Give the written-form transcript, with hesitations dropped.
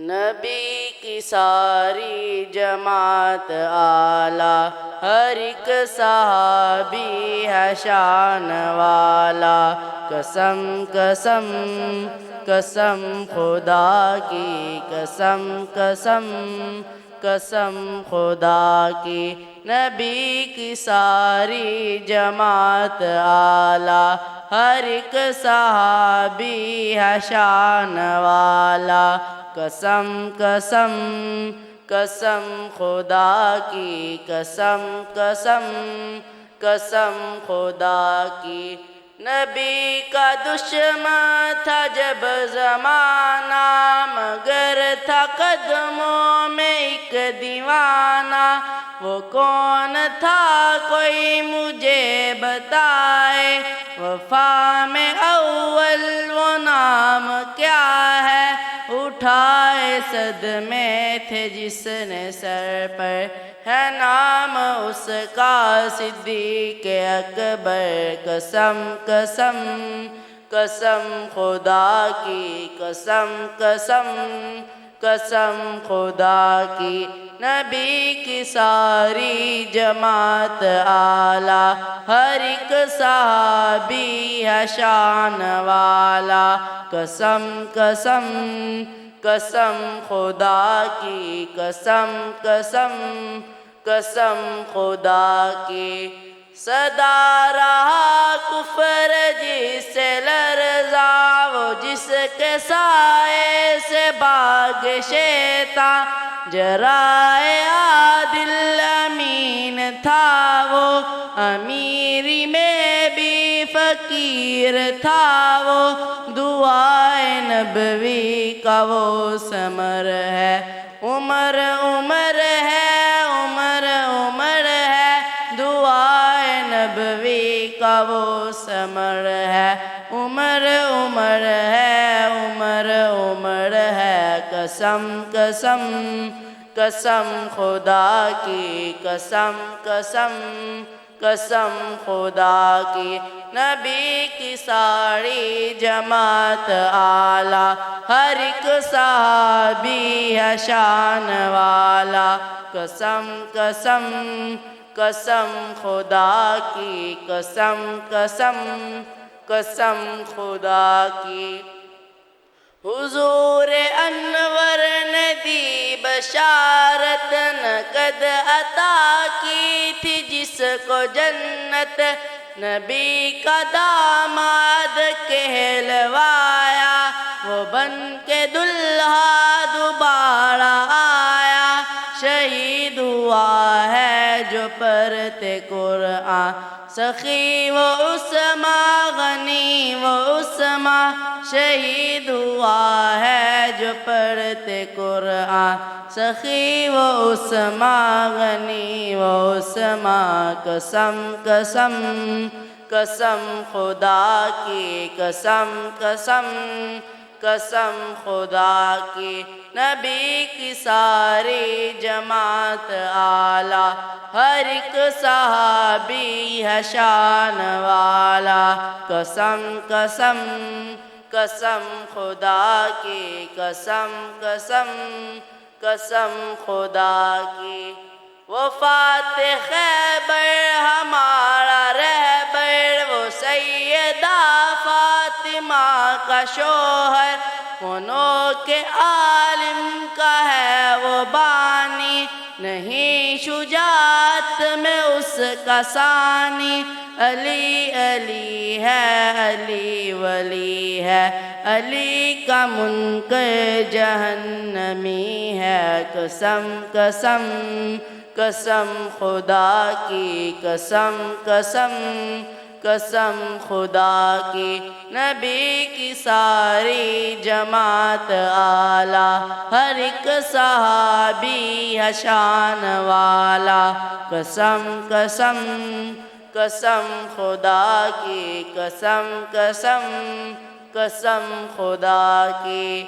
نبی کی ساری جماعت اعلیٰ، ہر ایک صحابی ہے شان والا۔ قسم قسم قسم خدا کی، قسم قسم قسم خدا کی، نبی کی ساری جماعت اعلیٰ، ہر ایک صحابی ہے شان والا۔ قسم قسم قسم خدا کی، قسم قسم قسم خدا کی، نبی کا دشمن تھا جب زمانہ، مگر تھا قدموں میں ایک دیوانہ۔ وہ کون تھا کوئی مجھے بتائے، وفا میں اول وہ نام کیا ہے؟ اٹھائے صدمے تھے جس نے سر پر، ہے نام اس کا صدیق اکبر۔ قسم قسم قسم خدا کی، قسم قسم قسم خدا کی، نبی کی ساری جماعت اعلیٰ، ہر ایک صحابی ہے شان والا۔ قسم قسم قسم خدا کی، قسم قسم قسم خدا کی، صدا رہا کفر جس سے لرزا، وہ جس کے سائے سے بھاگ شیطاں، جرائے عادل امین تھا وہ، امیری میں بھی فقیر تھا وہ، دعائے نبوی کا وہ ثمر ہے، عمر عمر ہے، عمر عمر ہے، دعائے نبوی کا وہ ثمر ہے، عمر عمر ہے، عمر عمر ہے۔ قسم قسم قسم خدا کی، قسم قسم قسم خدا کی، نبی کی ساری جماعت اعلیٰ، ہر ایک صحابی ہے شان والا۔ قسم قسم قسم خدا کی، قسم قسم قسم خدا کی، حضور انور نے دی بشارت، نقد عطا کی تھی جس کو جنت، نبی کا داماد کہلوایا، وہ بن کے دلہا دوبارہ آیا، شہید ہوا ہے جو پڑھتے قرآن، سخی وہ عثمان، غنی وہ عثمان، شہید ہوا ہے جو پڑھتے قرآن، سخی وہ عثمان، غنی وہ عثمان۔ قسم قسم قسم خدا کی، قسم قسم قسم خدا کی، نبی کی ساری جماعت اعلیٰ، ہر ایک صحابی ہے شان والا۔ قسم قسم قسم خدا کی، قسم قسم قسم خدا کی، وہ فاتح خیبر ہمارا رہبر، وہ سیدہ فاطمہ کا شوہر، وہ نو کے عالم کا ہے وہ بانی، نہیں شجاعت میں اس کا ثانی، علی علی ہے، علی ولی ہے، علی کا منکر جہنمی ہے۔ قسم قسم قسم خدا کی، قسم قسم قسم خدا کی، نبی کی ساری جماعت اعلیٰ، ہر ایک صحابی ہے شان والا۔ قسم قسم قسم خدا کی، قسم قسم قسم خدا کی،